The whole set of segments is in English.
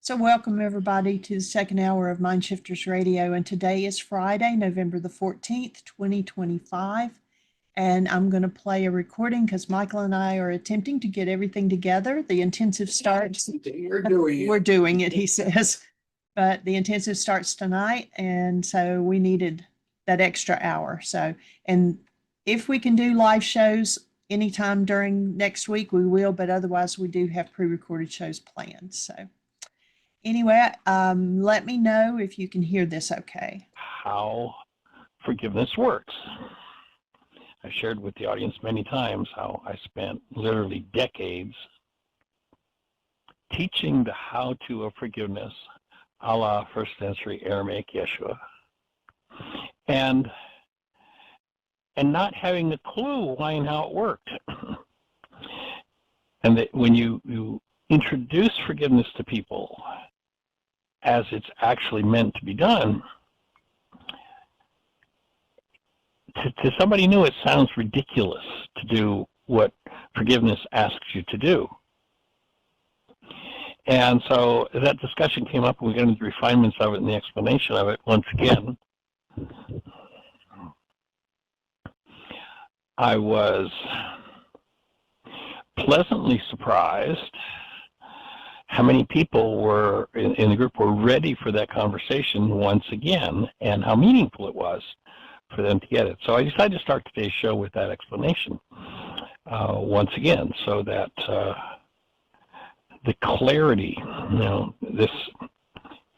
So welcome everybody to the second hour of Mindshifters Radio, and today is Friday, November the 14th, 2025, and I'm going to play a recording because Michael and I are attempting to get everything together. The intensive starts. We're doing it, he says, but the intensive starts tonight, and so we needed that extra hour. So, and if we can do live shows anytime during next week, we will, but otherwise we do have pre-recorded shows planned. So anyway, let me know if you can hear this okay. How forgiveness works. I've shared with the audience many times how I spent literally decades teaching the how-to of forgiveness, a la first century Aramaic Yeshua, and not having a clue why and how it worked. And that when you introduce forgiveness to people as it's actually meant to be done, to somebody new it sounds ridiculous to do what forgiveness asks you to do. And so that discussion came up, and we got into the refinements of it and the explanation of it once again. I was pleasantly surprised how many people were in the group were ready for that conversation once again, and how meaningful it was for them to get it. So I decided to start today's show with that explanation once again, so that the clarity, this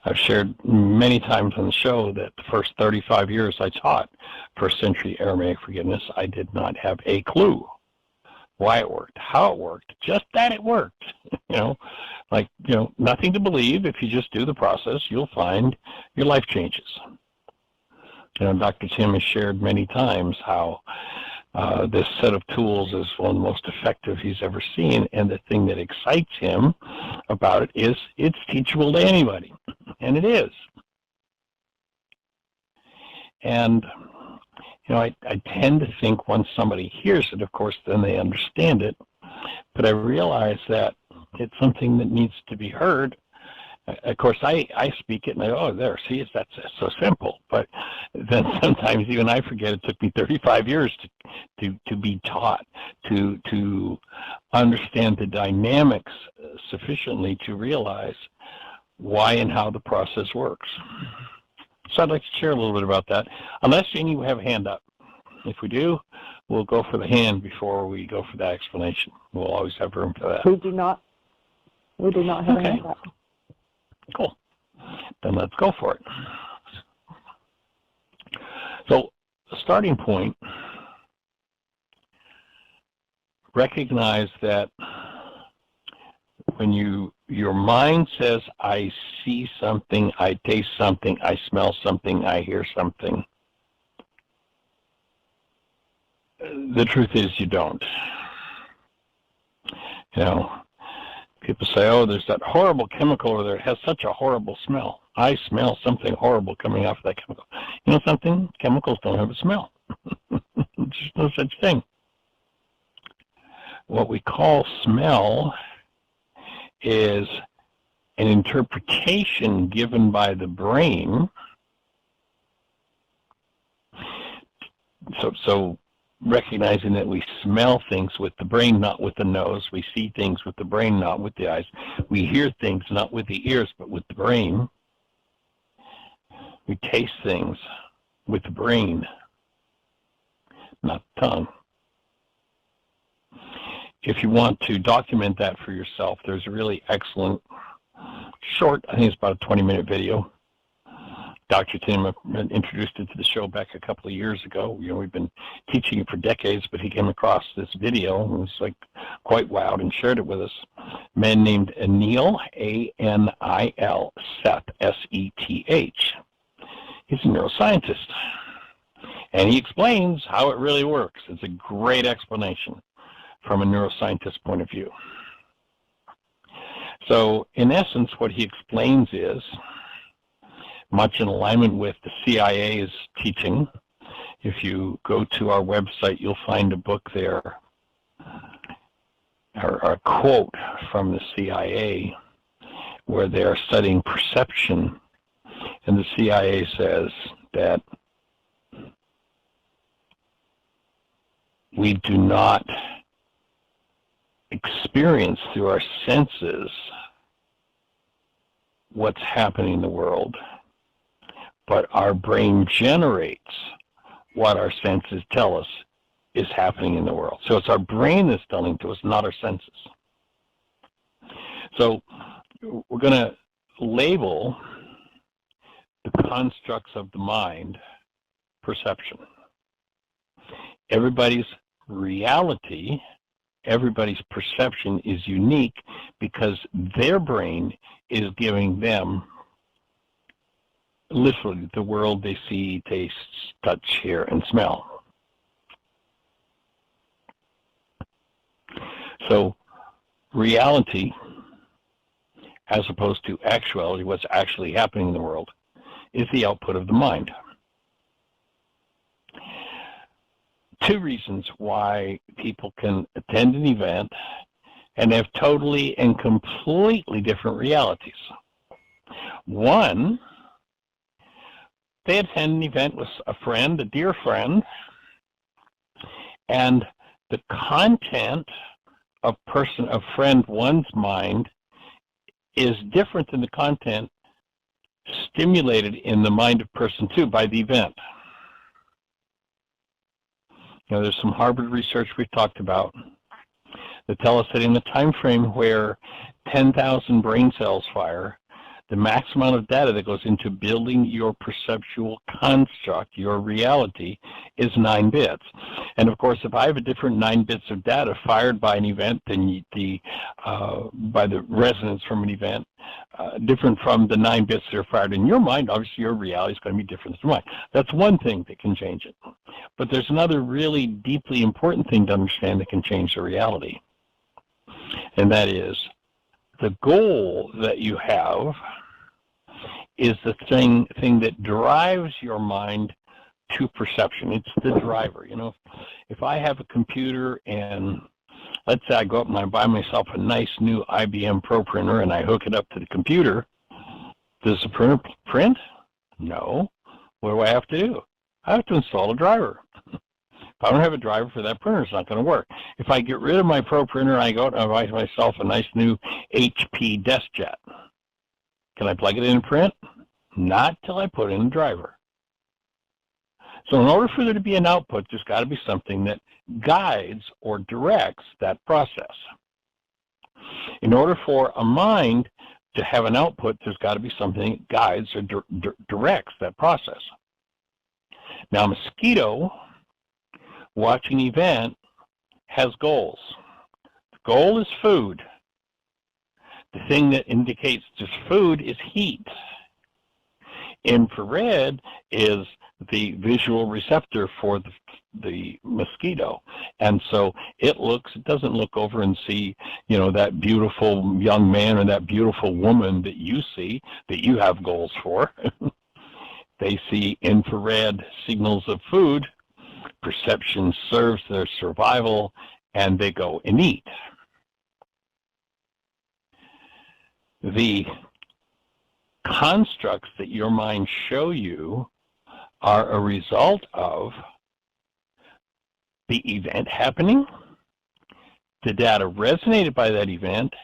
I've shared many times on the show that the first 35 years I taught first century Aramaic forgiveness, I did not have a clue why it worked, how it worked, just that it worked. Nothing to believe. If you just do the process, you'll find your life changes. Dr. Tim has shared many times how this set of tools is one of the most effective he's ever seen, and the thing that excites him about it is it's teachable to anybody, and it is. And I tend to think once somebody hears it, of course, then they understand it. But I realize that it's something that needs to be heard. Of course, I speak it and I go, oh, there, see, that's so simple. But then sometimes even I forget it took me 35 years to be taught, to understand the dynamics sufficiently to realize why and how the process works. So I'd like to share a little bit about that. Unless, Jeanie, we have a hand up. If we do, we'll go for the hand before we go for that explanation. We'll always have room for that. We do not have a hand up. Cool. Then let's go for it. So, the starting point, recognize that when your mind says, I see something, I taste something, I smell something, I hear something, the truth is you don't. People say, oh, there's that horrible chemical over there. It has such a horrible smell. I smell something horrible coming off of that chemical. You know something? Chemicals don't have a smell. There's no such thing. What we call smell is an interpretation given by the brain. So recognizing that we smell things with the brain, not with the nose. We see things with the brain, not with the eyes. We hear things not with the ears, but with the brain. We taste things with the brain, not the tongue. If you want to document that for yourself, there's a really excellent short, I think it's about a 20-minute video. Dr. Tim introduced it to the show back a couple of years ago. We've been teaching it for decades, but he came across this video and was quite wowed and shared it with us. A man named Anil, A-N-I-L, Seth, S-E-T-H. He's a neuroscientist, and he explains how it really works. It's a great explanation from a neuroscientist point of view. So, in essence, what he explains is, much in alignment with the CIA's teaching. If you go to our website, you'll find a book there, or a quote from the CIA, where they are studying perception, and the CIA says that we do not experience through our senses what's happening in the world, but our brain generates what our senses tell us is happening in the world. So it's our brain that's telling to us, not our senses. So we're going to label the constructs of the mind perception. Everybody's reality, everybody's perception is unique because their brain is giving them literally the world they see, taste, touch, hear, and smell. So reality, as opposed to actuality, what's actually happening in the world, is the output of the mind. Two reasons why people can attend an event and have totally and completely different realities. One, they attend an event with a friend, a dear friend, and the content of friend one's mind is different than the content stimulated in the mind of person two by the event. You know, there's some Harvard research we've talked about that tell us that in the time frame where 10,000 brain cells fire, the maximum amount of data that goes into building your perceptual construct, your reality, is 9 bits. And of course, if I have a different 9 bits of data fired by an event than by the resonance from an event, different from the 9 bits that are fired in your mind, obviously your reality is going to be different than mine. That's one thing that can change it. But there's another really deeply important thing to understand that can change the reality. And that is, the goal that you have is the thing that drives your mind to perception. It's the driver. You know, if I have a computer and let's say I go up and I buy myself a nice new IBM Pro printer and I hook it up to the computer, does the printer print? No. What do I have to do? I have to install a driver. If I don't have a driver for that printer, it's not going to work. If I get rid of my Pro printer, I go out and I buy myself a nice new HP DeskJet. Can I plug it in and print? Not till I put in a driver. So in order for there to be an output, there's got to be something that guides or directs that process. In order for a mind to have an output, there's got to be something that guides or directs that process. Now, a mosquito watching an event has goals. The goal is food. The thing that indicates there's food is heat. Infrared is the visual receptor for the mosquito. And so it doesn't look over and see, you know, that beautiful young man or that beautiful woman that you see, that you have goals for. They see infrared signals of food. Perception serves their survival, and they go and eat. The constructs that your mind show you are a result of the event happening, the data resonated by that event,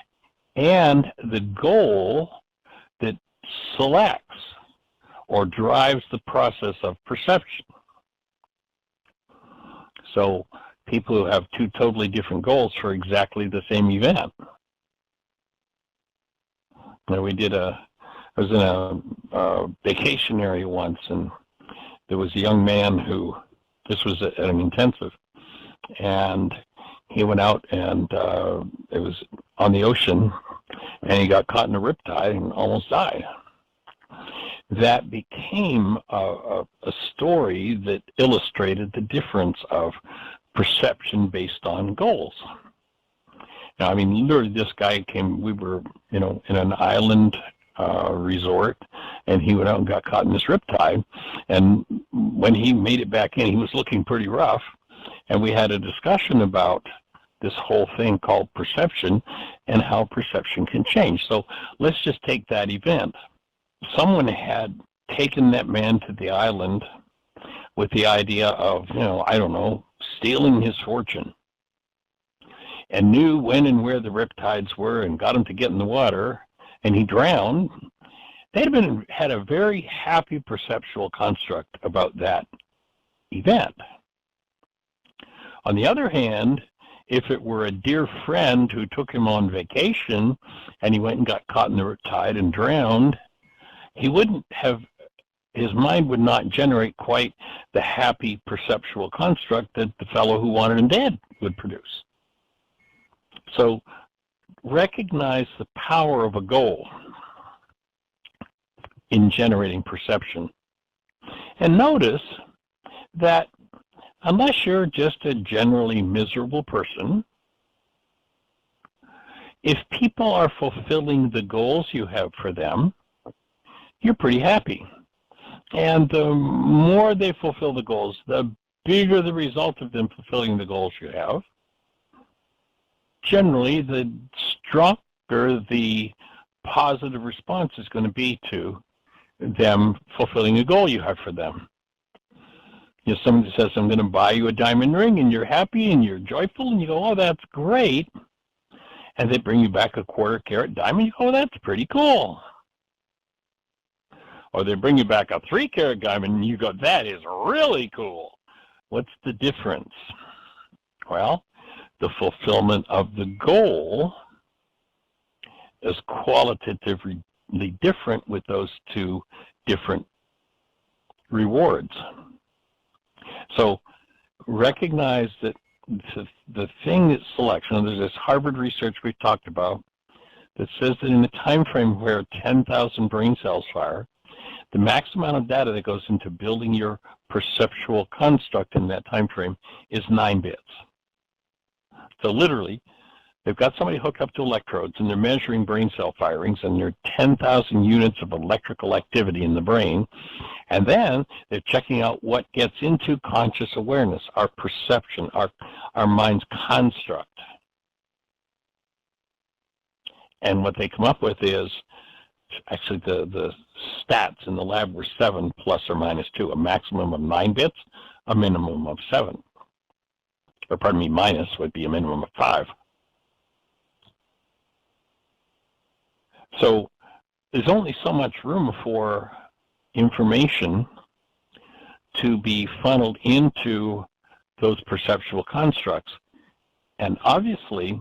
and the goal that selects or drives the process of perception. So people who have two totally different goals for exactly the same event. You know, I was in a vacation area once, and there was a young man who, this was at an intensive, and he went out and it was on the ocean, and he got caught in a riptide and almost died. That became a story that illustrated the difference of perception based on goals. Now, I mean, literally, this guy came, we were, you know, in an island resort, and he went out and got caught in this riptide, and when he made it back in, he was looking pretty rough, and we had a discussion about this whole thing called perception and how perception can change. So let's just take that event. Someone had taken that man to the island with the idea of, I don't know, stealing his fortune, and knew when and where the riptides were and got him to get in the water, and he drowned. They'd had a very happy perceptual construct about that event. On the other hand, if it were a dear friend who took him on vacation and he went and got caught in the tide and drowned, his mind would not generate quite the happy perceptual construct that the fellow who wanted him dead would produce. So recognize the power of a goal in generating perception. And notice that unless you're just a generally miserable person, if people are fulfilling the goals you have for them, you're pretty happy. And the more they fulfill the goals, the bigger the result of them fulfilling the goals you have. Generally, the stronger the positive response is going to be to them fulfilling a goal you have for them. Somebody says, I'm going to buy you a diamond ring, and you're happy and you're joyful, and you go, oh, that's great. And they bring you back a quarter-carat diamond, you go, oh, that's pretty cool. Or they bring you back a 3-carat diamond, and you go, that is really cool. What's the difference? Well, the fulfillment of the goal is qualitatively different with those two different rewards. So recognize that the thing that selection, there's this Harvard research we've talked about that says that in the time frame where 10,000 brain cells fire, the max amount of data that goes into building your perceptual construct in that time frame is 9 bits. So literally, they've got somebody hooked up to electrodes, and they're measuring brain cell firings, and there are 10,000 units of electrical activity in the brain. And then they're checking out what gets into conscious awareness, our perception, our mind's construct. And what they come up with is, actually the stats in the lab were 7 plus or minus 2, a maximum of 9 bits, a minimum of 7. Or pardon me, minus would be a minimum of 5. So there's only so much room for information to be funneled into those perceptual constructs. And obviously,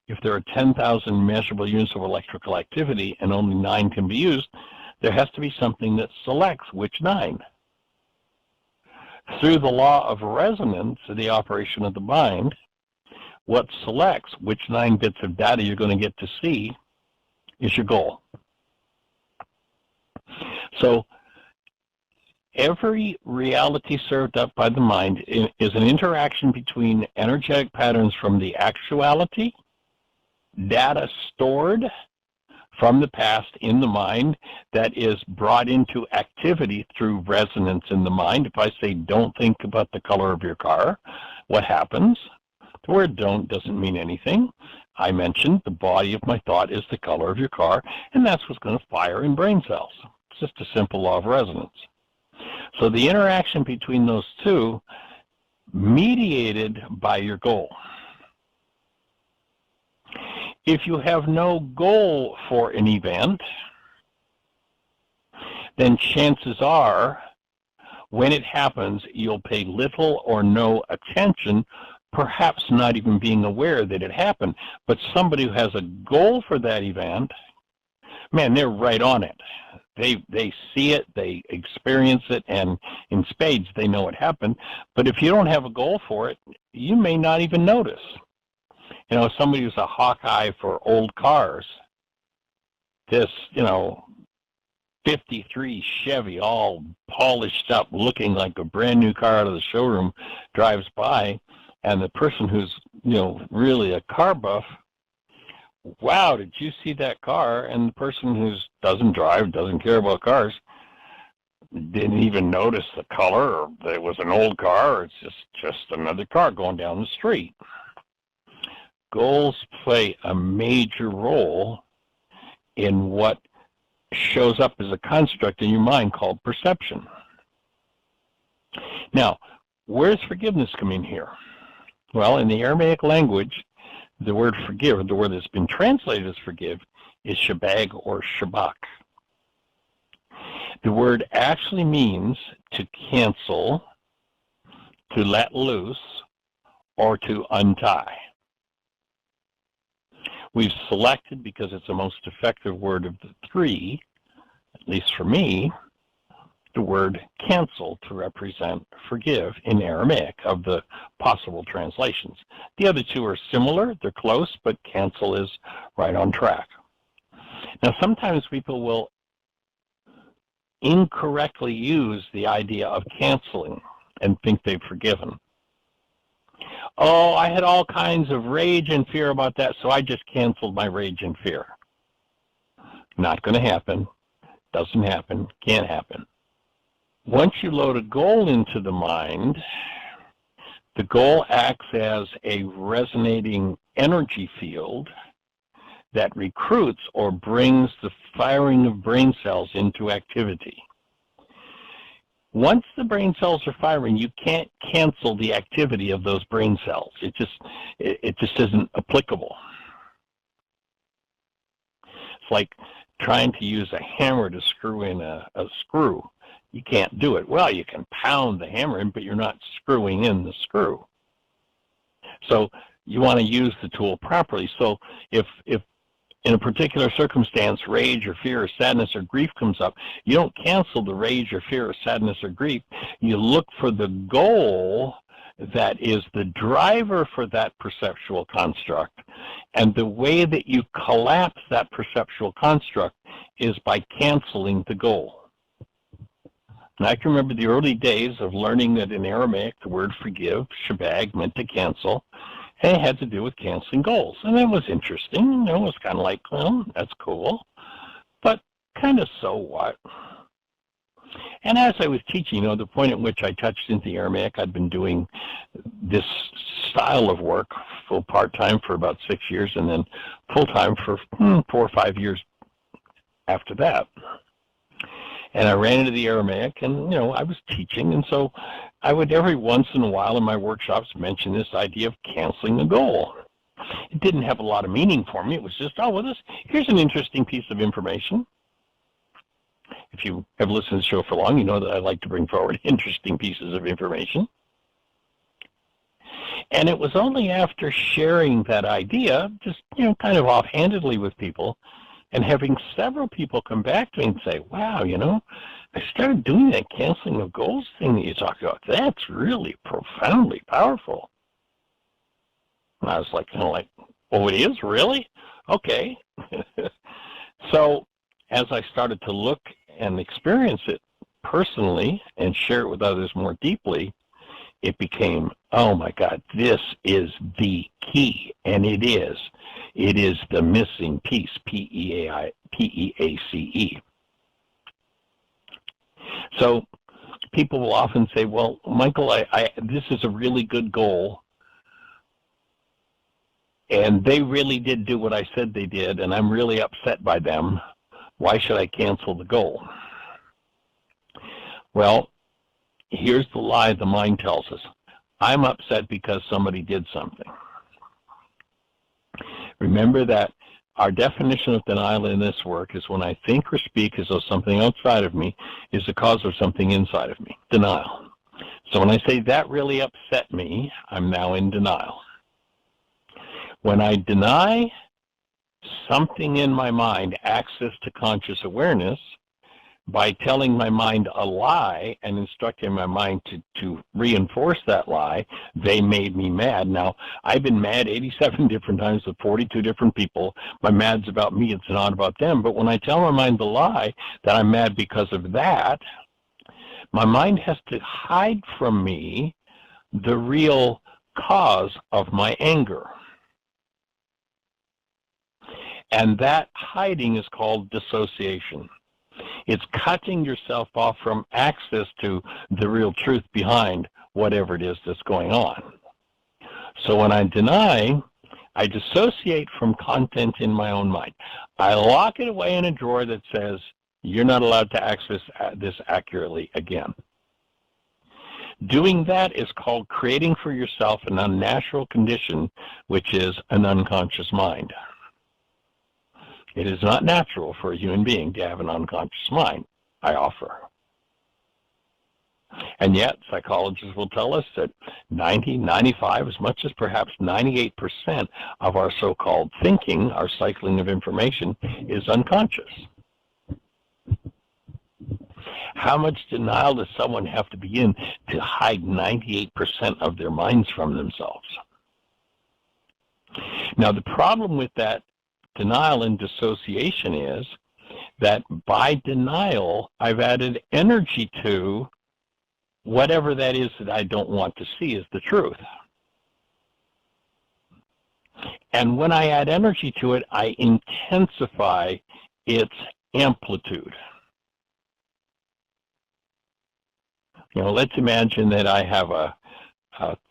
if there are 10,000 measurable units of electrical activity and only 9 can be used, there has to be something that selects which 9. Through the law of resonance, the operation of the mind, what selects which 9 bits of data you're going to get to see is your goal. So every reality served up by the mind is an interaction between energetic patterns from the actuality, data stored from the past in the mind that is brought into activity through resonance in the mind. If I say, don't think about the color of your car, what happens? The word don't doesn't mean anything. I mentioned the body of my thought is the color of your car, and that's what's going to fire in brain cells. It's just a simple law of resonance. So the interaction between those two, mediated by your goal. If you have no goal for an event, then chances are, when it happens, you'll pay little or no attention, perhaps not even being aware that it happened. But somebody who has a goal for that event, man, they're right on it. They see it, they experience it, and in spades, they know it happened. But if you don't have a goal for it, you may not even notice. You know, somebody who's a hawkeye for old cars, this, 53 Chevy, all polished up, looking like a brand new car out of the showroom, drives by, and the person who's, really a car buff, wow, did you see that car? And the person who doesn't drive, doesn't care about cars, didn't even notice the color, or it was an old car, or it's just another car going down the street. goals play a major role in what shows up as a construct in your mind called perception. Now, where's forgiveness come in here? Well, in the Aramaic language, the word forgive, or the word that's been translated as forgive, is shabag or shabak. The word actually means to cancel, to let loose, or to untie. We've selected, because it's the most effective word of the three, at least for me, the word cancel to represent forgive in Aramaic of the possible translations. The other two are similar, they're close, but cancel is right on track. Now, sometimes people will incorrectly use the idea of canceling and think they've forgiven. Oh, I had all kinds of rage and fear about that, so I just canceled my rage and fear. Not going to happen. Doesn't happen. Can't happen. Once you load a goal into the mind, the goal acts as a resonating energy field that recruits or brings the firing of brain cells into activity. Once the brain cells are firing, you can't cancel the activity of those brain cells. It just isn't applicable. It's like trying to use a hammer to screw in a screw. You can't do it. Well, you can pound the hammer in, but you're not screwing in the screw. So you want to use the tool properly. So if in a particular circumstance, rage or fear or sadness or grief comes up, you don't cancel the rage or fear or sadness or grief. You look for the goal that is the driver for that perceptual construct. And the way that you collapse that perceptual construct is by canceling the goal. And I can remember the early days of learning that in Aramaic, the word forgive, shabag, meant to cancel. And it had to do with canceling goals. And that was interesting. It was kind of like, well, that's cool. But kind of so what? And as I was teaching, the point at which I touched into the Aramaic, I'd been doing this style of work full part-time for about 6 years and then full-time for 4 or 5 years after that. And I ran into the Aramaic, and, I was teaching, and so I would every once in a while in my workshops mention this idea of canceling a goal. It didn't have a lot of meaning for me. It was just, here's an interesting piece of information. If you have listened to the show for long, you know that I like to bring forward interesting pieces of information. And it was only after sharing that idea, just, kind of offhandedly with people, and having several people come back to me and say, wow, I started doing that canceling of goals thing that you talked about. That's really profoundly powerful. And I was like, oh, it is? Really? Okay. So as I started to look and experience it personally and share it with others more deeply, it became, oh my God, this is the key. And it is. It is the missing piece, P-E-A-C-E. So people will often say, well, Michael, this is a really good goal, and they really did do what I said they did, and I'm really upset by them. Why should I cancel the goal? Well, here's the lie the mind tells us. I'm upset because somebody did something. Remember that our definition of denial in this work is when I think or speak as though something outside of me is the cause of something inside of me. Denial. So when I say that really upset me, I'm now in denial. When I deny something in my mind access to conscious awareness, by telling my mind a lie and instructing my mind to reinforce that lie, they made me mad. Now, I've been mad 87 different times with 42 different people. My mad's about me, it's not about them. But when I tell my mind the lie that I'm mad because of that, my mind has to hide from me the real cause of my anger. And that hiding is called dissociation. It's cutting yourself off from access to the real truth behind whatever it is that's going on. So when I deny, I dissociate from content in my own mind. I lock it away in a drawer that says, you're not allowed to access this accurately again. Doing that is called creating for yourself an unnatural condition, which is an unconscious mind. It is not natural for a human being to have an unconscious mind, I offer. And yet, psychologists will tell us that 90, 95, as much as perhaps 98% of our so-called thinking, our cycling of information, is unconscious. How much denial does someone have to be in to hide 98% of their minds from themselves? Now, the problem with that denial and dissociation is that by denial, I've added energy to whatever that is that I don't want to see as the truth. And when I add energy to it, I intensify its amplitude. Let's imagine that I have a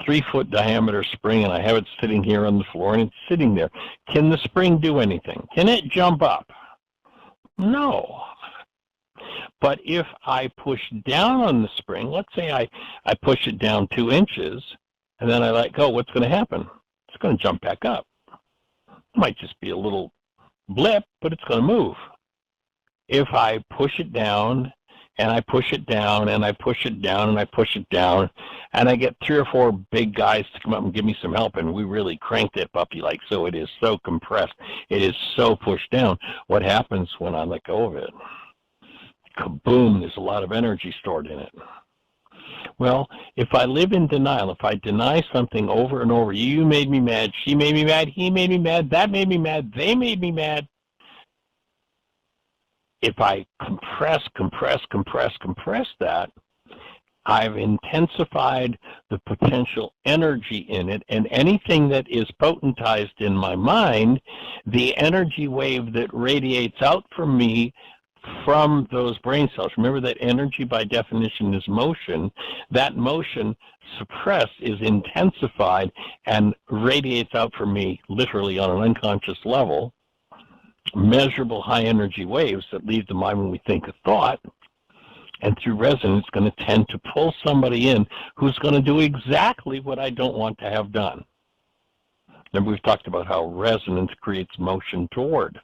3-foot diameter spring and I have it sitting here on the floor and it's sitting there. Can the spring do anything? Can it jump up? No. But if I push down on the spring, let's say I push it down 2 inches and then I let go, what's going to happen? It's going to jump back up. It might just be a little blip, but it's going to move. If I push it down and I push it down and I push it down and I push it down and I get 3 or 4 big guys to come up and give me some help and we really crank that puppy like so, it is so compressed, it is so pushed down. What happens when I let go of it? Kaboom, there's a lot of energy stored in it. Well, if I live in denial, if I deny something over and over, you made me mad, she made me mad, he made me mad, that made me mad, they made me mad. If I compress that, I've intensified the potential energy in it, and anything that is potentized in my mind, the energy wave that radiates out from me from those brain cells. Remember that energy by definition is motion. That motion suppressed is intensified and radiates out from me literally on an unconscious level. Measurable high energy waves that leave the mind when we think a thought, and through resonance going to tend to pull somebody in who's going to do exactly what I don't want to have done. Remember, we've talked about how resonance creates motion toward.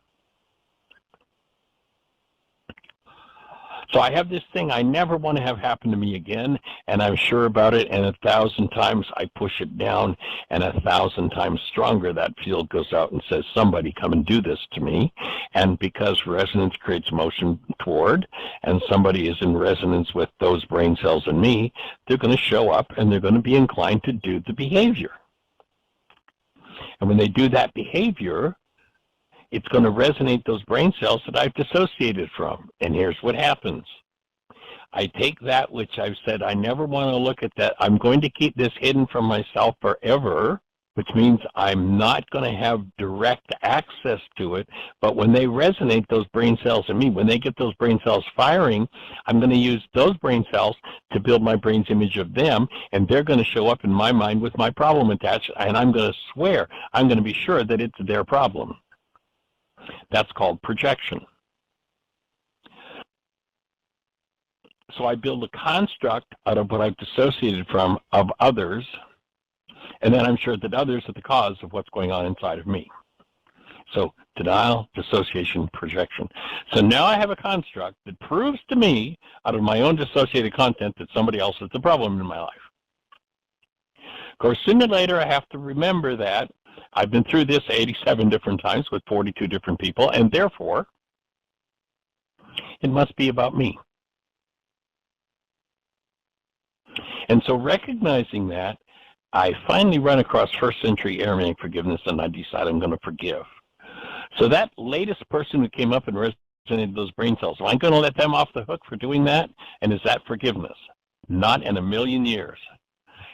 So I have this thing I never want to have happen to me again, and I'm sure about it, and 1,000 times I push it down, and 1,000 times stronger that field goes out and says, somebody come and do this to me. And because resonance creates motion toward, and somebody is in resonance with those brain cells in me, they're going to show up and they're going to be inclined to do the behavior. And when they do that behavior, it's going to resonate those brain cells that I've dissociated from. And here's what happens. I take that which I've said, I never want to look at that. I'm going to keep this hidden from myself forever, which means I'm not going to have direct access to it. But when they resonate, those brain cells in me, when they get those brain cells firing, I'm going to use those brain cells to build my brain's image of them, and they're going to show up in my mind with my problem attached, and I'm going to swear, I'm going to be sure that it's their problem. That's called projection. So I build a construct out of what I've dissociated from of others, and then I'm sure that others are the cause of what's going on inside of me. So denial, dissociation, projection. So now I have a construct that proves to me out of my own dissociated content that somebody else is the problem in my life. Of course, sooner or later I have to remember that I've been through this 87 different times with 42 different people, and therefore, it must be about me. And so recognizing that, I finally run across first century Aramaic forgiveness, and I decide I'm going to forgive. So that latest person who came up and resonated those brain cells, am I going to let them off the hook for doing that? And is that forgiveness? Not in a million years.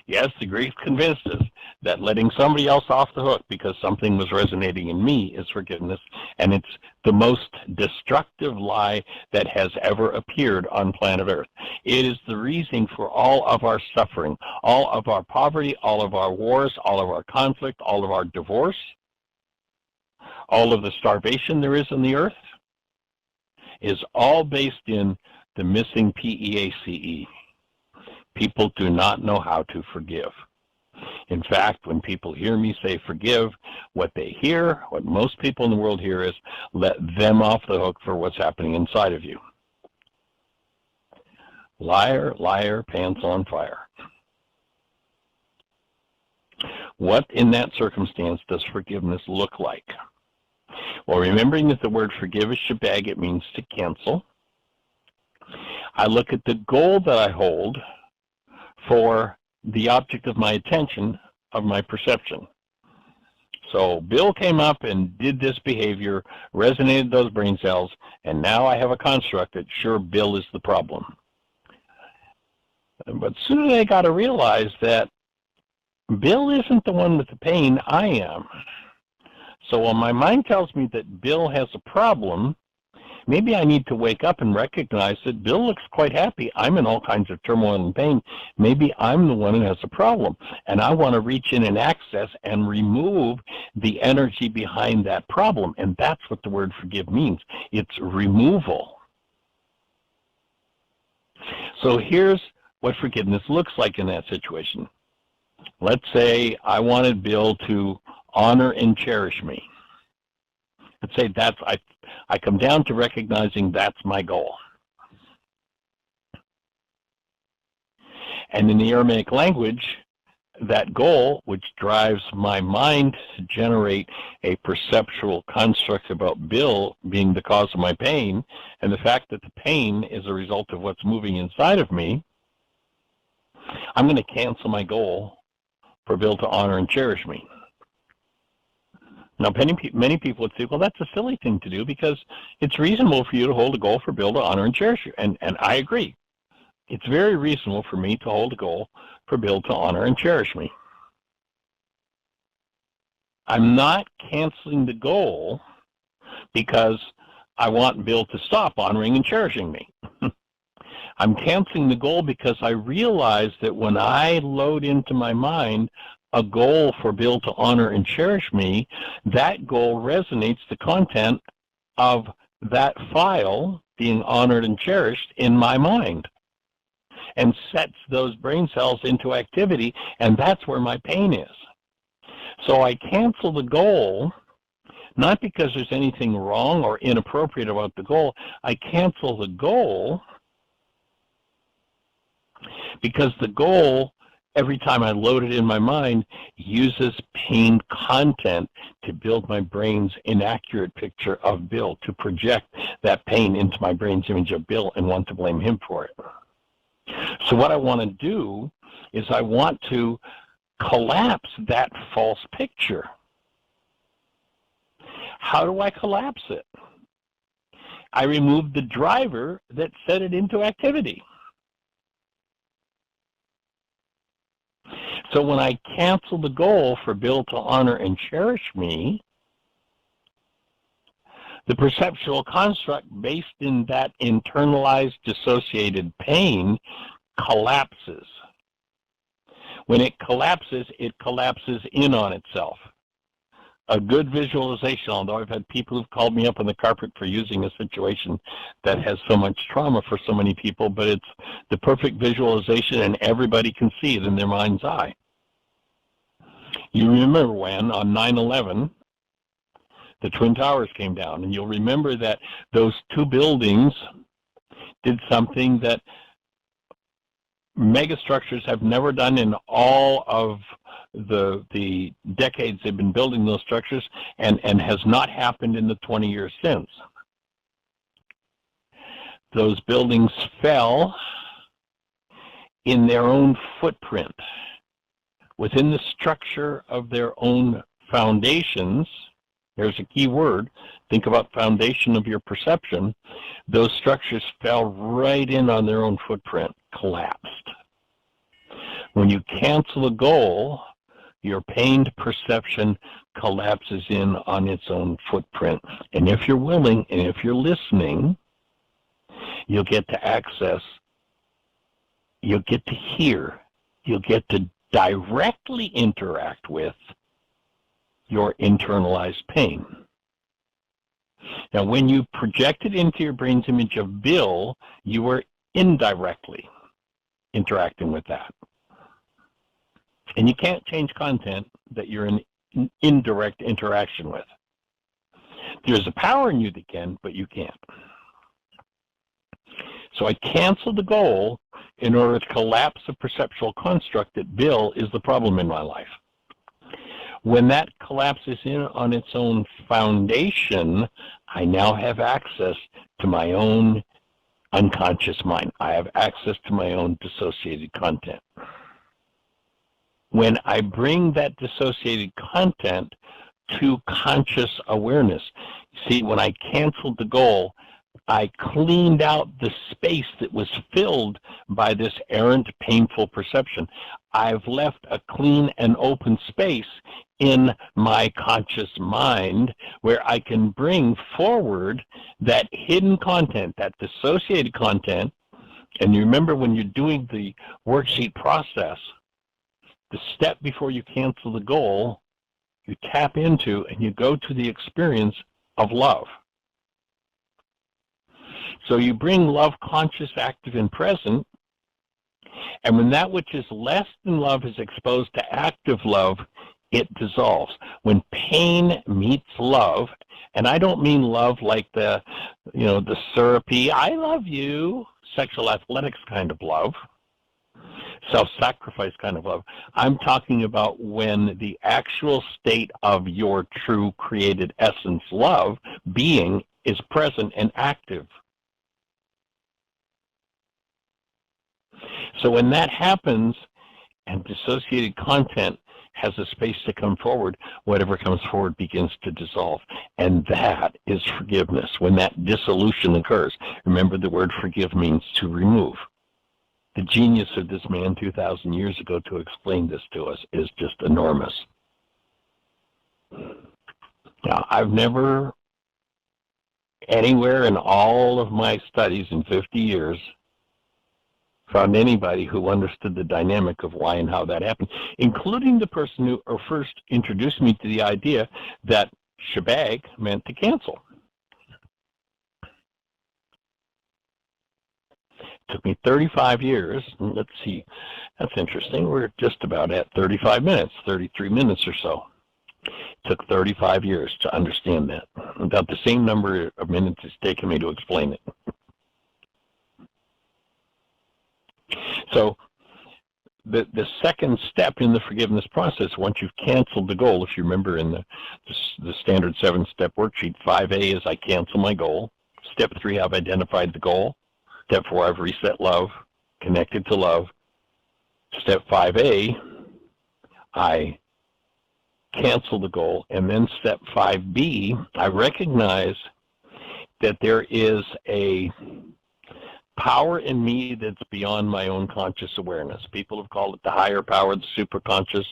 Yes, the Greeks convinced us that letting somebody else off the hook because something was resonating in me is forgiveness, and it's the most destructive lie that has ever appeared on planet Earth. It is the reason for all of our suffering, all of our poverty, all of our wars, all of our conflict, all of our divorce. All of the starvation there is on the earth is all based in the missing PEACE. People do not know how to forgive. In fact, when people hear me say forgive, what they hear, what most people in the world hear, is let them off the hook for what's happening inside of you. Liar, liar, pants on fire. What in that circumstance does forgiveness look like? Well, remembering that the word forgive is shebag, it means to cancel. I look at the goal that I hold for the object of my attention, of my perception. So Bill came up and did this behavior, resonated those brain cells, and now I have a construct that sure Bill is the problem. But soon I got to realize that Bill isn't the one with the pain, I am. So when my mind tells me that Bill has a problem, maybe I need to wake up and recognize that Bill looks quite happy. I'm in all kinds of turmoil and pain. Maybe I'm the one who has a problem. And I want to reach in and access and remove the energy behind that problem. And that's what the word forgive means. It's removal. So here's what forgiveness looks like in that situation. Let's say I wanted Bill to honor and cherish me. Let's say that's, I come down to recognizing that's my goal. And in the Aramaic language, that goal, which drives my mind to generate a perceptual construct about Bill being the cause of my pain, and the fact that the pain is a result of what's moving inside of me, I'm going to cancel my goal for Bill to honor and cherish me. Now, many people would say, well, that's a silly thing to do because it's reasonable for you to hold a goal for Bill to honor and cherish you. And I agree. It's very reasonable for me to hold a goal for Bill to honor and cherish me. I'm not canceling the goal because I want Bill to stop honoring and cherishing me. I'm canceling the goal because I realize that when I load into my mind a goal for Bill to honor and cherish me, that goal resonates the content of that file being honored and cherished in my mind and sets those brain cells into activity, and that's where my pain is. So I cancel the goal, not because there's anything wrong or inappropriate about the goal. I cancel the goal because the goal, every time I load it in my mind, uses pain content to build my brain's inaccurate picture of Bill, to project that pain into my brain's image of Bill and want to blame him for it. So what I want to do is I want to collapse that false picture. How do I collapse it? I remove the driver that set it into activity. So when I cancel the goal for Bill to honor and cherish me, the perceptual construct based in that internalized dissociated pain collapses. When it collapses in on itself. A good visualization, although I've had people who've called me up on the carpet for using a situation that has so much trauma for so many people, but it's the perfect visualization and everybody can see it in their mind's eye. You remember when, on 9/11, the Twin Towers came down, and you'll remember that those two buildings did something that megastructures have never done in all of the decades they've been building those structures, and has not happened in the 20 years since. Those buildings fell in their own footprint, within the structure of their own foundations. There's a key word. Think about foundation of your perception. Those structures fell right in on their own footprint, collapsed. When you cancel a goal, your pained perception collapses in on its own footprint. And if you're willing, and if you're listening, you'll get to access, you'll get to hear, you'll get to directly interact with your internalized pain. Now, when you project it into your brain's image of Bill, you are indirectly interacting with that. And you can't change content that you're in indirect interaction with. There's a power in you that can, but you can't. So I cancel the goal in order to collapse the perceptual construct that Bill is the problem in my life. When that collapses in on its own foundation, I now have access to my own unconscious mind. I have access to my own dissociated content. When I bring that dissociated content to conscious awareness, see, when I canceled the goal, I cleaned out the space that was filled by this errant, painful perception. I've left a clean and open space in my conscious mind where I can bring forward that hidden content, that dissociated content. And you remember when you're doing the worksheet process, the step before you cancel the goal, you tap into and you go to the experience of love. So you bring love conscious, active, and present, and when that which is less than love is exposed to active love, it dissolves. When pain meets love, and I don't mean love like the syrupy, I love you, sexual athletics kind of love, self-sacrifice kind of love. I'm talking about when the actual state of your true created essence love, being, is present and active. So when that happens and dissociated content has a space to come forward, whatever comes forward begins to dissolve. And that is forgiveness. When that dissolution occurs, remember the word forgive means to remove. The genius of this man 2,000 years ago to explain this to us is just enormous. Now, I've never, anywhere in all of my studies in 50 years, found anybody who understood the dynamic of why and how that happened, including the person who first introduced me to the idea that shebag meant to cancel. It took me 35 years. Let's see, that's interesting. We're just about at 35 minutes, 33 minutes or so. It took 35 years to understand that. About the same number of minutes it's taken me to explain it. So the second step in the forgiveness process, once you've canceled the goal, if you remember in the standard 7-step worksheet, 5A is I cancel my goal. Step 3, I've identified the goal. Step 4, I've reset love, connected to love. Step 5A, I cancel the goal. And then step 5B, I recognize that there is a power in me that's beyond my own conscious awareness. People have called it the higher power, the superconscious,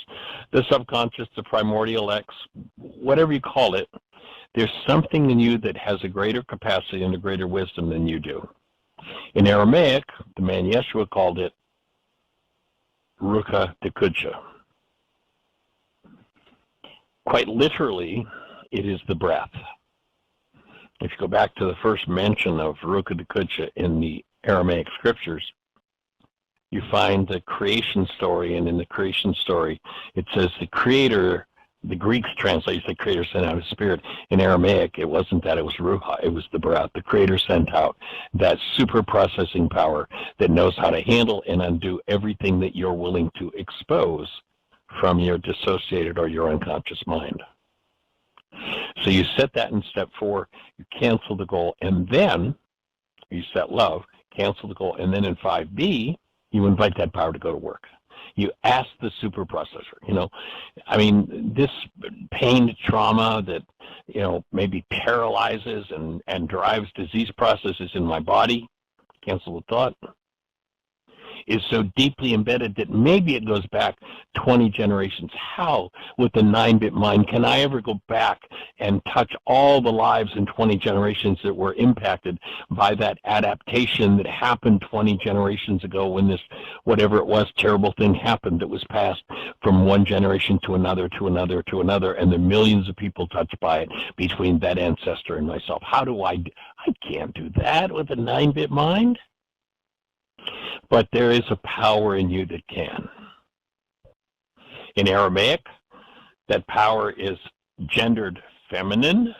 the subconscious, the primordial X, whatever you call it. There's something in you that has a greater capacity and a greater wisdom than you do. In Aramaic, the man Yeshua called it Ruka Dekudsha. Quite literally, it is the breath. If you go back to the first mention of Ruka Dekudsha in the Aramaic scriptures, you find the creation story, and in the creation story, it says the creator, the Greeks translate the creator sent out his spirit. In Aramaic, it wasn't that, it was Ruha, it was the breath. The creator sent out that super processing power that knows how to handle and undo everything that you're willing to expose from your dissociated or your unconscious mind. So you set that in step 4, you cancel the goal, and then you set love, cancel the goal, and then in 5B, you invite that power to go to work. You ask the super processor, this pain, trauma that, maybe paralyzes and drives disease processes in my body, cancel the thought. is so deeply embedded that maybe it goes back 20 generations. How, with the 9-bit mind, can I ever go back and touch all the lives in 20 generations that were impacted by that adaptation that happened 20 generations ago when this, whatever it was, terrible thing happened that was passed from one generation to another, to another, to another, and the millions of people touched by it between that ancestor and myself? How do I can't do that with a 9-bit mind. But there is a power in you that can. In Aramaic, that power is gendered feminine,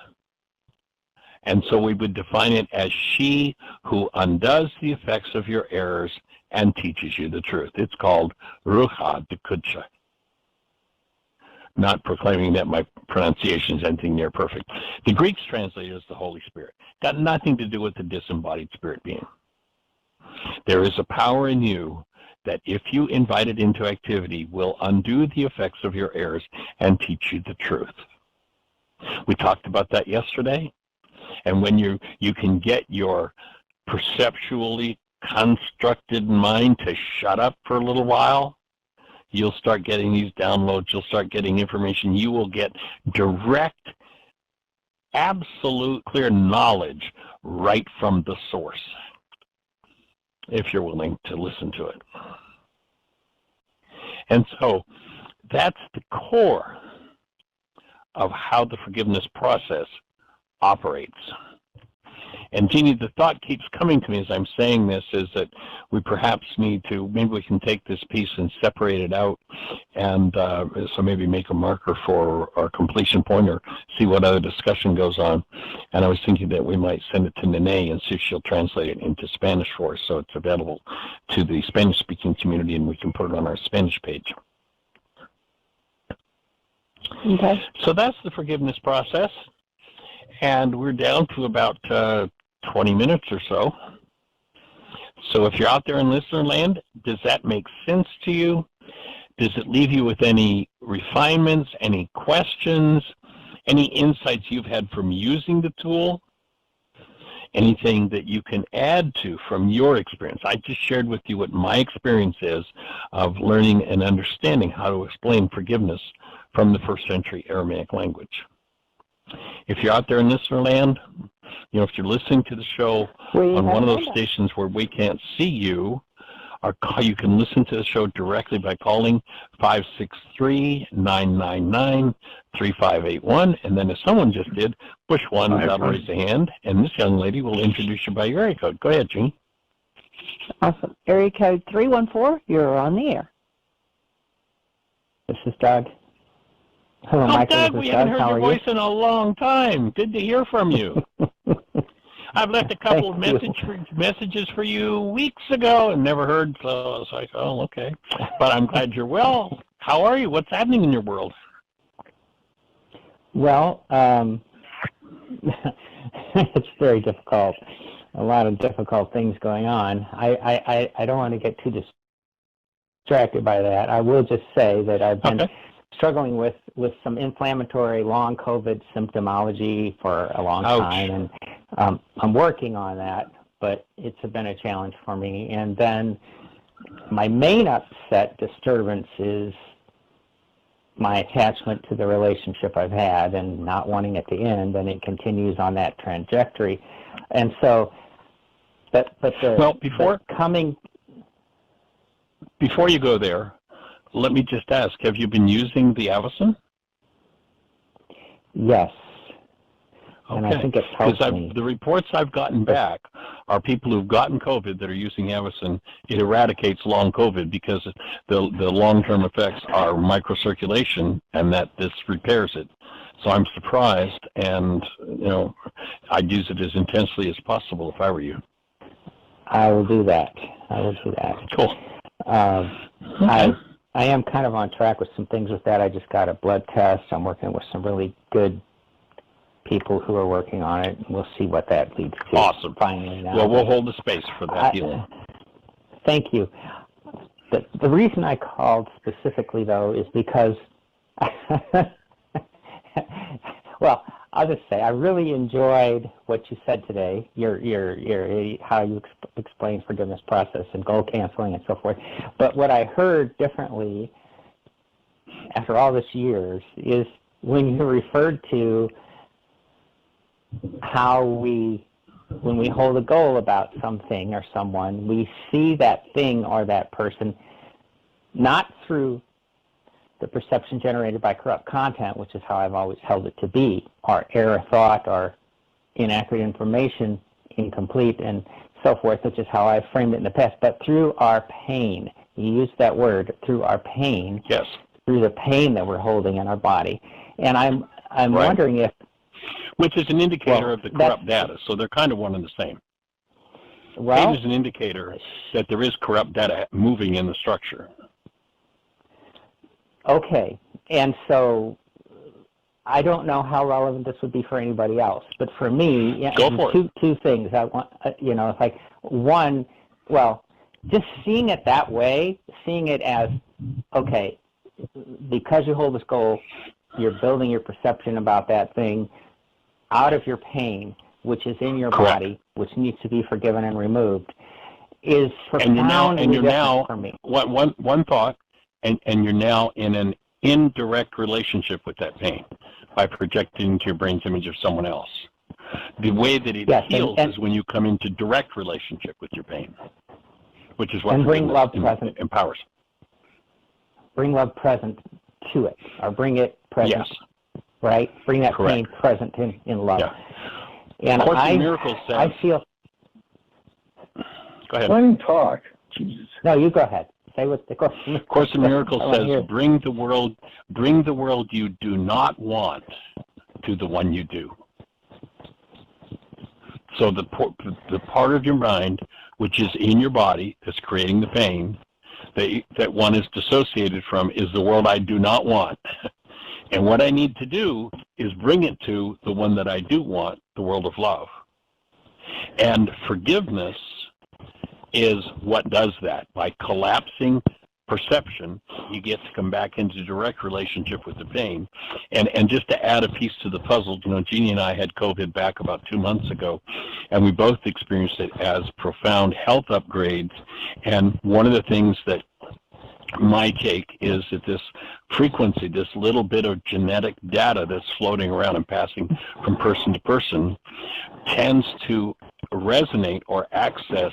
and so we would define it as she who undoes the effects of your errors and teaches you the truth. It's called Ruha Dekudsha. Not proclaiming that my pronunciation is anything near perfect. The Greeks translate it as the Holy Spirit. Got nothing to do with the disembodied spirit being. There is a power in you that, if you invite it into activity, will undo the effects of your errors and teach you the truth. We talked about that yesterday. And when you can get your perceptually constructed mind to shut up for a little while, you'll start getting these downloads. You'll start getting information. You will get direct, absolute, clear knowledge right from the source, if you're willing to listen to it. And so that's the core of how the forgiveness process operates. And Jeanie, the thought keeps coming to me as I'm saying this is that we perhaps need to, maybe we can take this piece and separate it out, and so maybe make a marker for our completion point or see what other discussion goes on. And I was thinking that we might send it to Nene and see if she'll translate it into Spanish for us so it's available to the Spanish-speaking community and we can put it on our Spanish page. Okay. So that's the forgiveness process. And we're down to about 20 minutes or so. So if you're out there in listener land, does that make sense to you? Does it leave you with any refinements, any questions, any insights you've had from using the tool? Anything that you can add to from your experience? I just shared with you what my experience is of learning and understanding how to explain forgiveness from the first century Aramaic language. If you're out there in listener land, you know, if you're listening to the show on one of those stations where we can't see you, or you can listen to the show directly by calling 563-999-3581, and then as someone just did, push 1 without a raise a hand, and this young lady will introduce you by your area code. Go ahead, Jeanie. Awesome. Area code 314, you're on the air. This is Doug. Hello, Michael. Doug, we haven't heard your voice in a long time. Good to hear from you. I've left a couple of messages for you weeks ago and never heard, so I was like, oh, okay. But I'm glad you're well. How are you? What's happening in your world? Well, it's very difficult. A lot of difficult things going on. I don't want to get too distracted by that. I will just say that I've been struggling with some inflammatory long COVID symptomology for a long time, and I'm working on that, but it's been a challenge for me. And then my main upset disturbance is my attachment to the relationship I've had and not wanting it to end, and it continues on that trajectory. And so, before you go there, let me just ask, have you been using the Avicen? Yes. Okay. And I think it's helped me. The reports I've gotten back are people who've gotten COVID that are using Avicen. It eradicates long COVID because the long-term effects are microcirculation, and that this repairs it. So I'm surprised, and you know, I'd use it as intensely as possible if I were you. I will do that. Cool. Okay. I am kind of on track with some things with that. I just got a blood test. I'm working with some really good people who are working on it. We'll see what that leads to. Awesome. Finally now. Well, we'll hold the space for that healing. Thank you. The reason I called specifically, though, is because, well, I'll just say I really enjoyed what you said today. How you explained forgiveness process and goal canceling and so forth. But what I heard differently after all this years is when you referred to how when we hold a goal about something or someone, we see that thing or that person not through the perception generated by corrupt content, which is how I've always held it to be, or error thought or inaccurate information, incomplete, and so forth, which is how I've framed it in the past, but through our pain. You used that word, through our pain. Yes. Through the pain that we're holding in our body. And I'm Right. wondering if... Which is an indicator of the corrupt data, so they're kind of one and the same. Well, pain is an indicator that there is corrupt data moving in the structure. Okay, and so I don't know how relevant this would be for anybody else, but for me, two things I want. It's like one, well, just seeing it that way, seeing it as okay, because you hold this goal, you're building your perception about that thing out of your pain, which is in your body, which needs to be forgiven and removed, is profoundly different for me. One thought. And you're now in an indirect relationship with that pain by projecting into your brain's image of someone else. The way that it heals is when you come into direct relationship with your pain, which is what bring love present empowers. Bring love present to it, or bring it present. Yes. Right? Bring that pain present in love. Yeah. And Course in Miracles says, I feel... Go ahead. Let him talk. Jesus. No, you go ahead. Say what the Course in Miracles says, bring the world you do not want to the one you do. So the part of your mind which is in your body that's creating the pain that one is dissociated from is the world I do not want. And what I need to do is bring it to the one that I do want, the world of love. And forgiveness is what does that. By collapsing perception, you get to come back into direct relationship with the pain. And just to add a piece to the puzzle, Jeanie and I had COVID back about 2 months ago, and we both experienced it as profound health upgrades. And one of the things that my take is that this frequency, this little bit of genetic data that's floating around and passing from person to person, tends to resonate or access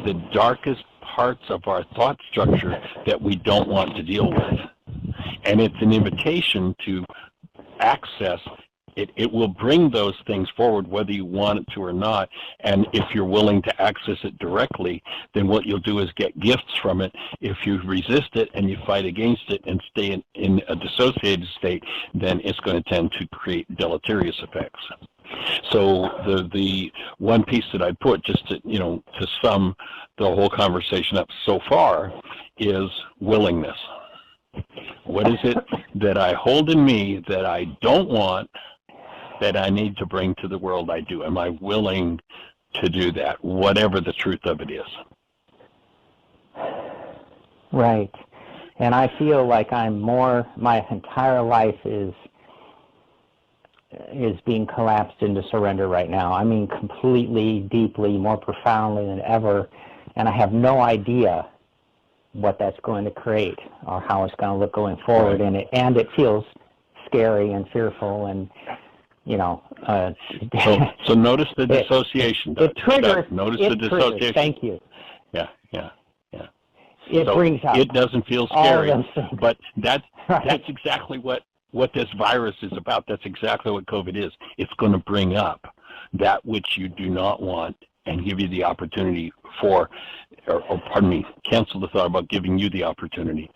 the darkest parts of our thought structure that we don't want to deal with. And it's an invitation to access. It will bring those things forward whether you want it to or not. And if you're willing to access it directly, then what you'll do is get gifts from it. If you resist it and you fight against it and stay in a dissociated state, then it's going to tend to create deleterious effects. So the one piece that I put, just to sum the whole conversation up so far, is willingness. What is it that I hold in me that I don't want, that I need to bring to the world I do? Am I willing to do that, whatever the truth of it is? Right. And I feel like my entire life is being collapsed into surrender right now. I mean, completely, deeply, more profoundly than ever. And I have no idea what that's going to create or how it's going to look going forward. Right. And it feels scary and fearful and, So notice the dissociation. It triggers. Notice the dissociation. Thank you. Yeah. It brings out. It doesn't feel scary, but that's right. exactly what this virus is about. That's exactly what COVID is. It's going to bring up that which you do not want and give you the opportunity cancel the thought about giving you the opportunity.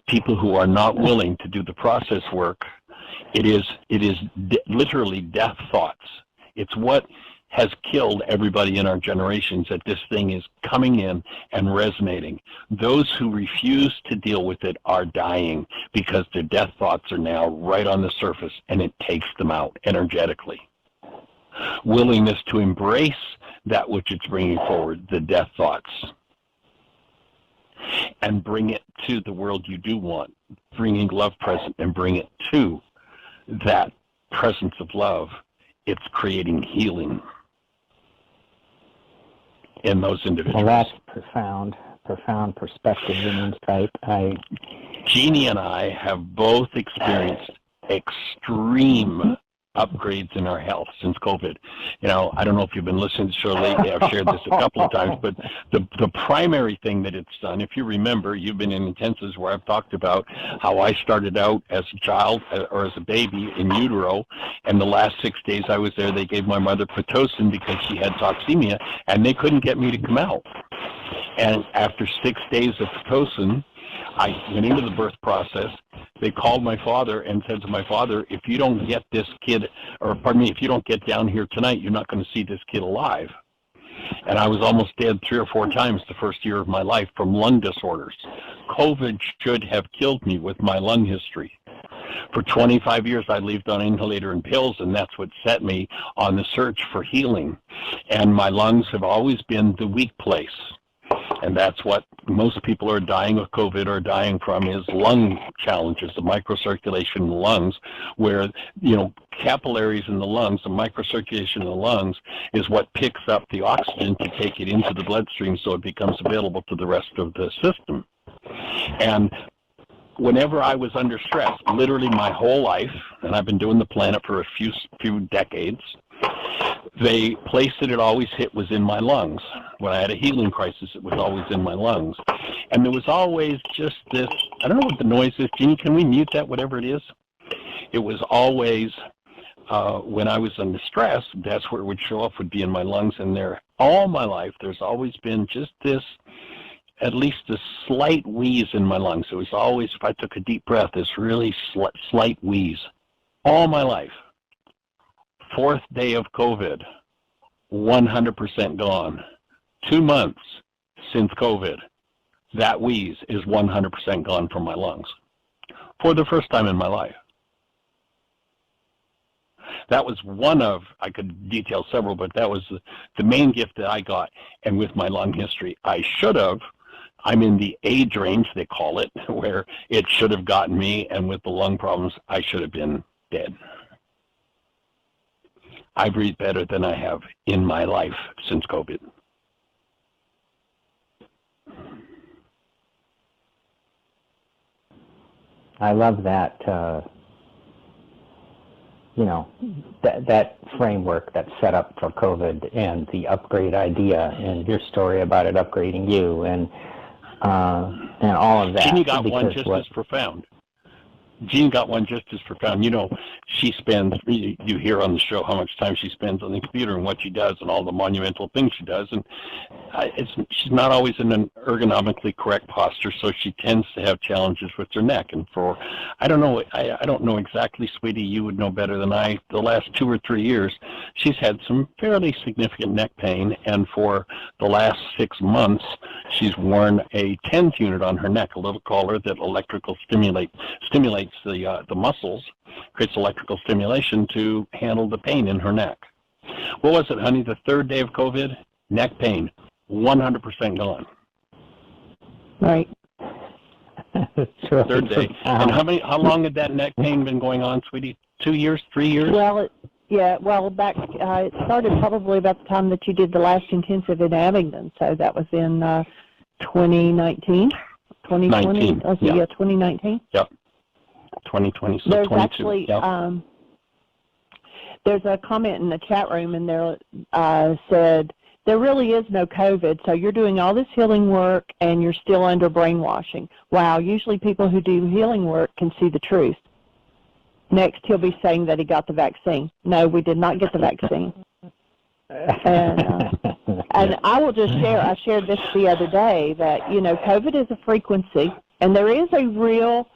People who are not willing to do the process work, it is literally death thoughts. It's what has killed everybody in our generations, that this thing is coming in and resonating. Those who refuse to deal with it are dying because their death thoughts are now right on the surface and it takes them out energetically. Willingness to embrace that which it's bringing forward, the death thoughts, and bring it to the world you do want, bringing love present and bring it to that presence of love it's creating healing in those individuals. Well, that's profound perspective and insight. Jeanie and I have both experienced extreme upgrades in our health since COVID. You know, I don't know if you've been listening to the show lately. I've shared this a couple of times, but the primary thing that it's done, if you remember, you've been in intensives where I've talked about how I started out as a child or as a baby in utero, and the last 6 days I was there, they gave my mother Pitocin because she had toxemia, and they couldn't get me to come out. And after 6 days of Pitocin, I went into the birth process. They called my father and said to my father, if you don't get this kid, or pardon me, if you don't get down here tonight, you're not going to see this kid alive. And I was almost dead 3 or 4 times the first year of my life from lung disorders. COVID should have killed me with my lung history. For 25 years, I lived on inhalator and pills, and that's what set me on the search for healing. And my lungs have always been the weak place. And that's what most people are dying of COVID are dying from, is lung challenges, the microcirculation in the lungs, where, you know, capillaries in the lungs, the microcirculation in the lungs is what picks up the oxygen to take it into the bloodstream so it becomes available to the rest of the system. And whenever I was under stress, literally my whole life, and I've been doing the planet for a few decades, the place that it always hit was in my lungs. When I had a healing crisis, it was always in my lungs. And there was always just this, I don't know what the noise is. Jeanie, can we mute that, whatever it is? It was always, when I was under stress, that's where it would show up, would be in my lungs. And there, all my life, there's always been just this, at least a slight wheeze in my lungs. It was always, if I took a deep breath, this really slight wheeze. All my life. 4th day of COVID, 100% gone. 2 months since COVID, that wheeze is 100% gone from my lungs for the first time in my life. That was one of, I could detail several, but that was the main gift that I got. And with my lung history, I'm in the age range, they call it, where it should have gotten me, and with the lung problems, I should have been dead. I breathe better than I have in my life since COVID. I love that, that framework that's set up for COVID and the upgrade idea and your story about it upgrading you and all of that. Jeanie got one just as profound. Jean got one just as profound. You know, she spends, you hear on the show how much time she spends on the computer and what she does and all the monumental things she does. And she's not always in an ergonomically correct posture, so she tends to have challenges with her neck. And I don't know exactly, sweetie, you would know better than I, the last 2 or 3 years, she's had some fairly significant neck pain. And for the last 6 months, she's worn a TENS unit on her neck, a little collar that electrical stimulates the muscles, creates electrical stimulation to handle the pain in her neck. What was it, honey? The 3rd day of COVID, neck pain, 100% gone. Right. Sure. 3rd day. And how long had that neck pain been going on, sweetie? 2 years, 3 years? Well, back it started probably about the time that you did the last intensive in Abingdon. So that was in 2019, 2020. 19, yeah. 2019. Yep. 2020, so there's 22. Actually, yep. There's a comment in the chat room, and there said, there really is no COVID, so you're doing all this healing work, and you're still under brainwashing. Wow, usually people who do healing work can see the truth. Next, he'll be saying that he got the vaccine. No, we did not get the vaccine. And I will just share, I shared this the other day, that, COVID is a frequency, and there is a real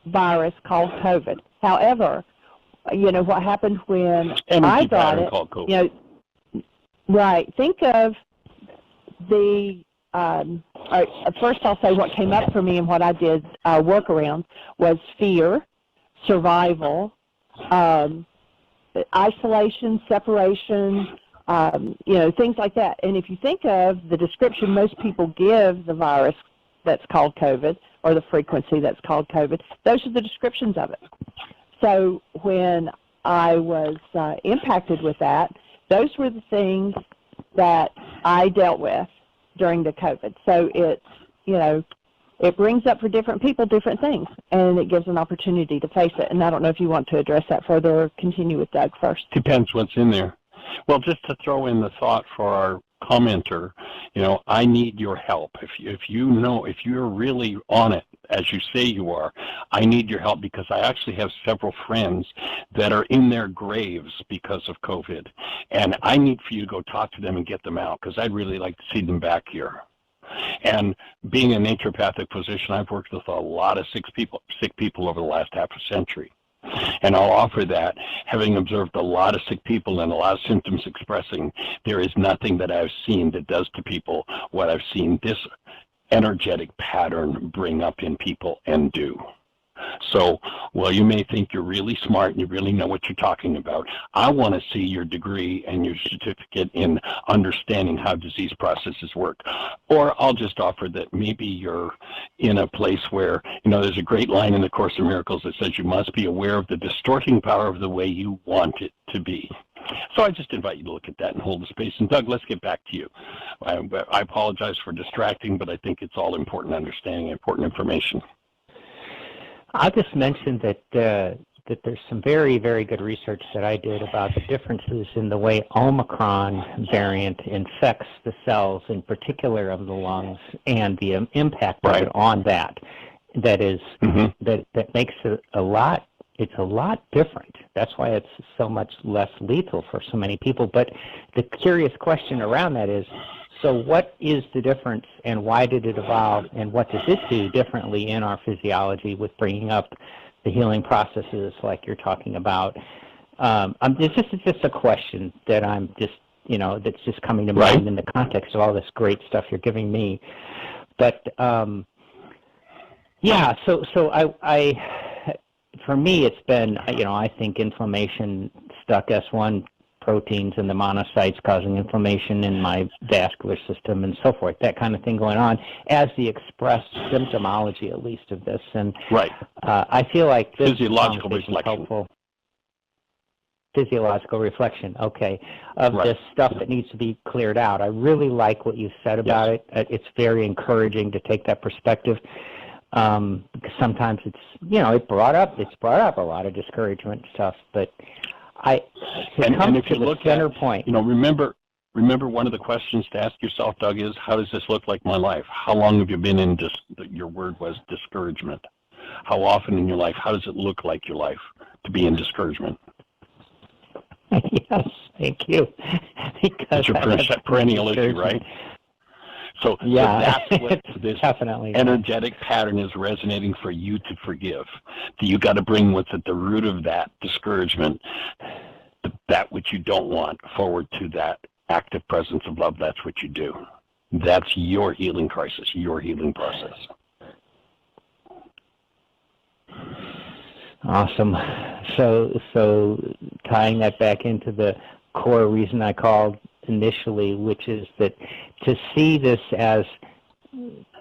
virus called COVID. However, what happened when I got it, right, think of the, first I'll say what came up for me and what I did work around was fear, survival, isolation, separation, things like that. And if you think of the description most people give the virus that's called COVID, or the frequency that's called COVID, those are the descriptions of it. So when I was impacted with that, those were the things that I dealt with during the COVID. So it's, it brings up for different people different things, and it gives an opportunity to face it. And I don't know if you want to address that further or continue with Doug first. Depends what's in there. Well, just to throw in the thought for our commenter, I need your help. If you're really on it, as you say you are, I need your help, because I actually have several friends that are in their graves because of COVID, and I need for you to go talk to them and get them out, because I'd really like to see them back here. And being a naturopathic physician, I've worked with a lot of sick people over the last half a century. And I'll offer that, having observed a lot of sick people and a lot of symptoms expressing, there is nothing that I've seen that does to people what I've seen this energetic pattern bring up in people and do. So, while you may think you're really smart and you really know what you're talking about, I want to see your degree and your certificate in understanding how disease processes work. Or I'll just offer that maybe you're in a place where, there's a great line in the Course in Miracles that says you must be aware of the distorting power of the way you want it to be. So I just invite you to look at that and hold the space. And Doug, let's get back to you. I apologize for distracting, but I think it's all important understanding, important information. I'll just mention that there's some very, very good research that I did about the differences in the way Omicron variant infects the cells, in particular of the lungs, and the impact of it on that. That is, that makes it a lot different. That's why it's so much less lethal for so many people. But the curious question around that is, so what is the difference, and why did it evolve, and what does it do differently in our physiology with bringing up the healing processes like you're talking about? It's just a question that I'm just, that's just coming to mind in the context of all this great stuff you're giving me. But for me, it's been, I think inflammation stuck S1 proteins in the monocytes causing inflammation in my vascular system and so forth, that kind of thing going on as the expressed symptomology, at least, of this. And I feel like this physiological reflection. Helpful. Physiological reflection, okay, of this stuff that needs to be cleared out. I really like what you said about it. It's very encouraging to take that perspective. Because sometimes it's, it's brought up a lot of discouragement stuff, but and if you look at center point, remember one of the questions to ask yourself, Doug, is how does this look like my life? How long have you been in your word was discouragement? How often in your life, how does it look like your life to be in discouragement? Yes, thank you. It's your perennial issue, right? So that's what this definitely energetic pattern is resonating for you to forgive. You got to bring what's at the root of that discouragement, that which you don't want, forward to that active presence of love. That's what you do. That's your healing crisis, your healing process. Awesome. So tying that back into the core reason I called initially, which is that to see this as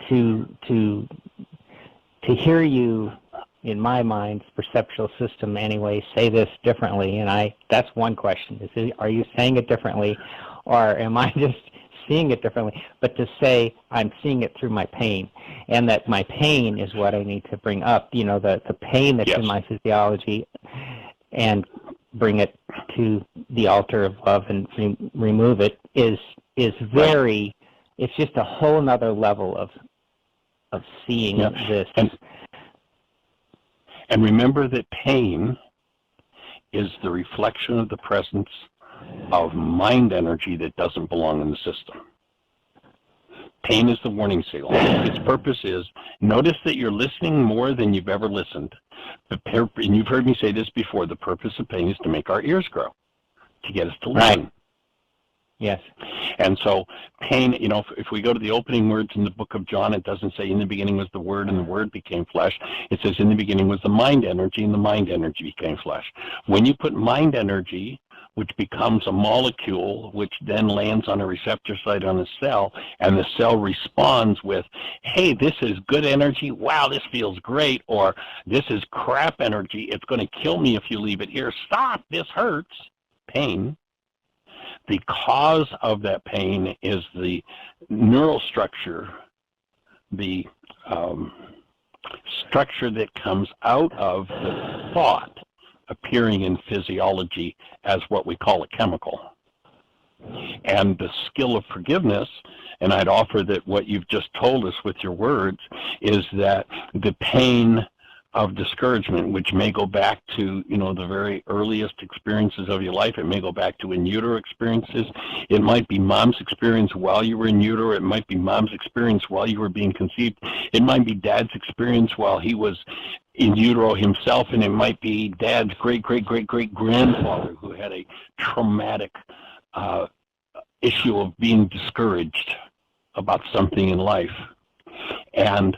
to hear you, in my mind's perceptual system anyway, say this differently, and that's one question, are you saying it differently, or am I just seeing it differently? But to say I'm seeing it through my pain, and that my pain is what I need to bring up, the pain that's in my physiology, and bring it to the altar of love and remove it is very, it's just a whole nother level of seeing this. And remember that pain is the reflection of the presence of mind energy that doesn't belong in the system. Pain is the warning signal. Its purpose is, notice that you're listening more than you've ever listened. And you've heard me say this before, the purpose of pain is to make our ears grow, to get us to listen. Right. Yes. And so pain, if we go to the opening words in the book of John, it doesn't say in the beginning was the Word and the Word became flesh. It says in the beginning was the mind energy and the mind energy became flesh. When you put mind energy which becomes a molecule, which then lands on a receptor site on a cell, and the cell responds with, hey, this is good energy, wow, this feels great, or this is crap energy, it's going to kill me if you leave it here, stop, this hurts, pain. The cause of that pain is the neural structure, the structure that comes out of the thought appearing in physiology as what we call a chemical. And the skill of forgiveness, and I'd offer that what you've just told us with your words, is that the pain of discouragement, which may go back to, the very earliest experiences of your life. It may go back to in utero experiences. It might be mom's experience while you were in utero. It might be mom's experience while you were being conceived. It might be dad's experience while he was in utero himself, and it might be dad's great-great-great-great-grandfather who had a traumatic issue of being discouraged about something in life. And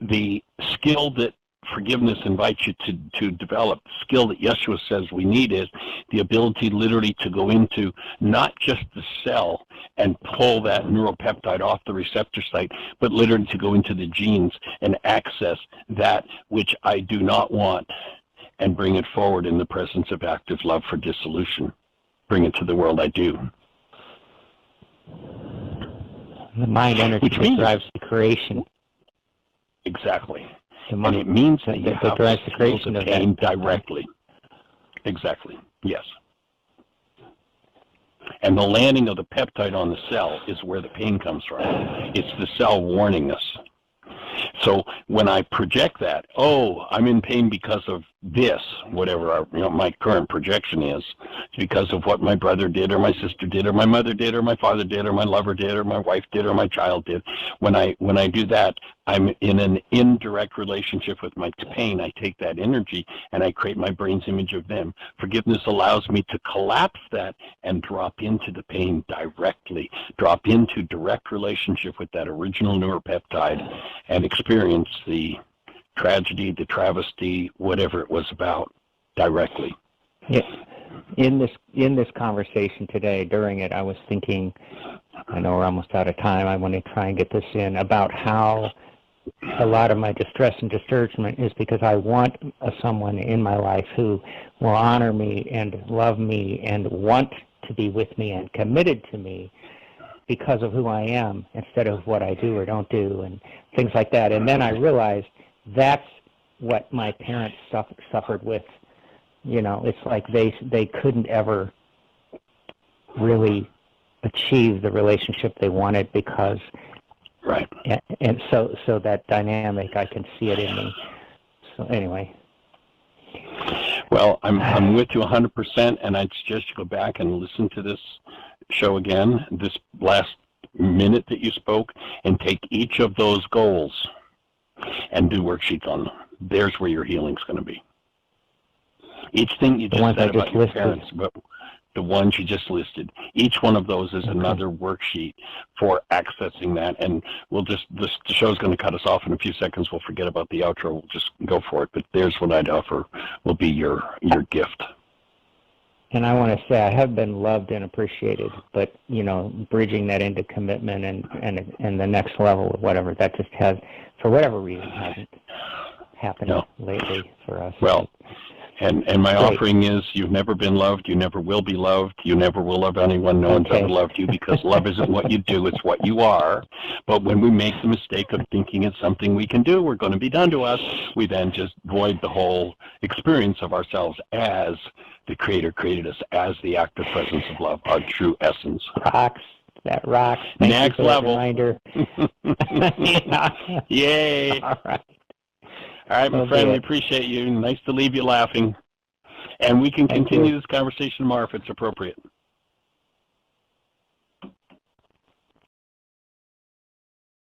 the skill that forgiveness invites you to develop, the skill that Yeshua says we need, is the ability literally to go into not just the cell and pull that neuropeptide off the receptor site, but literally to go into the genes and access that which I do not want and bring it forward in the presence of active love for dissolution. Bring it to the world I do. The mind energy that drives the creation. Exactly. And it means that you have to feel the pain directly. Exactly, yes. And the landing of the peptide on the cell is where the pain comes from. It's the cell warning us. So when I project that, oh, I'm in pain because of this, whatever my current projection is, it's because of what my brother did or my sister did or my mother did or my father did or my lover did or my wife did or my child did. When I do that, I'm in an indirect relationship with my pain. I take that energy and I create my brain's image of them. Forgiveness allows me to collapse that and drop into the pain directly, drop into direct relationship with that original neuropeptide and experience the tragedy, the travesty, whatever it was about, directly. Yeah. In this conversation today, during it, I was thinking, I know we're almost out of time, I want to try and get this in, about how a lot of my distress and discouragement is because I want someone in my life who will honor me and love me and want to be with me and committed to me because of who I am instead of what I do or don't do and things like that. And then I realized that's what my parents suffered with. It's like they couldn't ever really achieve the relationship they wanted because, right. And so that dynamic, I can see it in me. So anyway. Well, I'm with you 100%, and I'd suggest you go back and listen to this show again, this last minute that you spoke, and take each of those goals and do worksheets on them. There's where your healing's going to be. Each thing you just said about your parents, but the ones you just listed, each one of those is another worksheet for accessing that. And the show's going to cut us off in a few seconds. We'll forget about the outro. We'll just go for it. But there's what I'd offer will be your gift. And I want to say I have been loved and appreciated, but bridging that into commitment and the next level of whatever, that just has, for whatever reason, hasn't happened lately for us. Well, and my offering is, you've never been loved, you never will be loved, you never will love anyone, no one's ever loved you, because love isn't what you do, it's what you are. But when we make the mistake of thinking it's something we can do, we're going to be done to us, we then just void the whole experience of ourselves as the Creator created us, as the active presence of love, our true essence. Rocks. That rocks. Thank Next you for level. That reminder. Yay. All right. All right, my friend, we appreciate you. Nice to leave you laughing. And we can continue this conversation tomorrow if it's appropriate.